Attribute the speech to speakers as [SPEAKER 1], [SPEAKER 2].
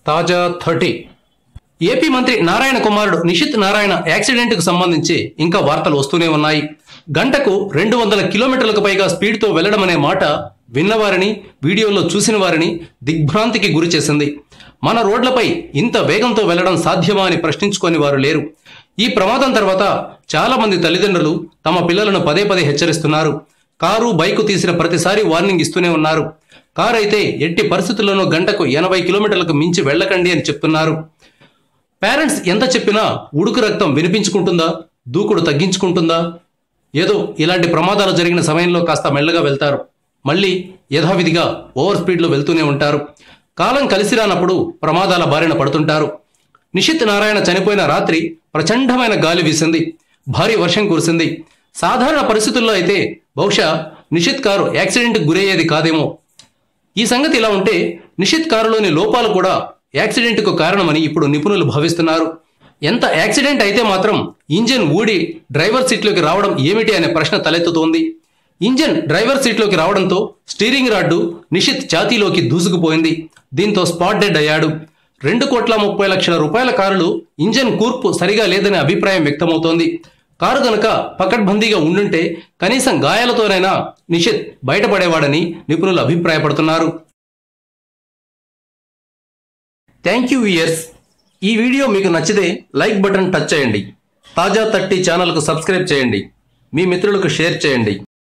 [SPEAKER 1] తాజా 30 ఏపీ మంత్రి నారాయణ కుమారుడు నిషిత్ నారాయణ యాక్సిడెంట్కు సంబంధించి ఇంకా వార్తలు వస్తూనే ఉన్నాయి. గంటకు 200 కిలోమీటర్లకు పైగా స్పీడ్తో వెళ్లడం అనే మాట విన్నవారిని, వీడియోలో చూసిన వారిని దిగ్భ్రాంతికి గురి చేసింది. మన రోడ్లపై ఇంత వేగంతో వెళ్లడం సాధ్యమా అని ప్రశ్నించుకొని వారు లేరు. ఈ ప్రమాదం తర్వాత చాలా మంది తల్లిదండ్రులు తమ పిల్లలను పదే పదే హెచ్చరిస్తున్నారు. కారు, బైకు తీసిన ప్రతిసారి వార్నింగ్ ఇస్తూనే ఉన్నారు. కారు అయితే ఎట్టి పరిస్థితుల్లోనూ గంటకు 80 కిలోమీటర్లకు మించి వెళ్ళకండి అని చెప్తున్నారు. పేరెంట్స్ ఎంత చెప్పినా ఉడుకు రక్తం వినిపించుకుంటుందా, దూకుడు తగ్గించుకుంటుందా? ఏదో ఇలాంటి ప్రమాదాలు జరిగిన సమయంలో కాస్త మెల్లగా వెళ్తారు, మళ్ళీ యథావిధిగా ఓవర్ స్పీడ్లో వెళ్తూనే ఉంటారు. కాలం కలిసి రానప్పుడు ప్రమాదాల బారిన పడుతుంటారు. నిషిత్ నారాయణ చనిపోయిన రాత్రి ప్రచండమైన గాలి వీసింది, భారీ వర్షం కురిసింది. సాధారణ పరిస్థితుల్లో అయితే బహుశా నిషిత్ కారు యాక్సిడెంట్కి గురయ్యేది కాదేమో. ఈ సంగతి ఇలా ఉంటే నిషిత్ కారులోని లోపాలు కూడా యాక్సిడెంట్కు కారణమని ఇప్పుడు నిపుణులు భావిస్తున్నారు. ఎంత యాక్సిడెంట్ అయితే మాత్రం ఇంజిన్ ఊడి డ్రైవర్ సీట్లోకి రావడం ఏమిటి అనే ప్రశ్న తలెత్తుతోంది. ఇంజిన్ డ్రైవర్ సీట్లోకి రావడంతో స్టీరింగ్ రాడ్డు నిషిత్ ఛాతీలోకి దూసుకుపోయింది. దీంతో స్పాట్ డెడ్ అయ్యాడు. 2,30,00,000 రూపాయల కారులో ఇంజిన్ కూర్పు సరిగా లేదనే అభిప్రాయం వ్యక్తమవుతోంది. కారు కనుక పకడ్బందీగా ఉండుంటే కనీసం గాయాలతోనైనా నిషిత్ బయటపడేవాడని నిపుణులు అభిప్రాయపడుతున్నారు. Thank you viewers. ఈ వీడియో మీకు నచ్చితే లైక్ బటన్ టచ్ చేయండి. తాజా 30 ఛానల్కు సబ్స్క్రైబ్ చేయండి. మీ మిత్రులకు షేర్ చేయండి.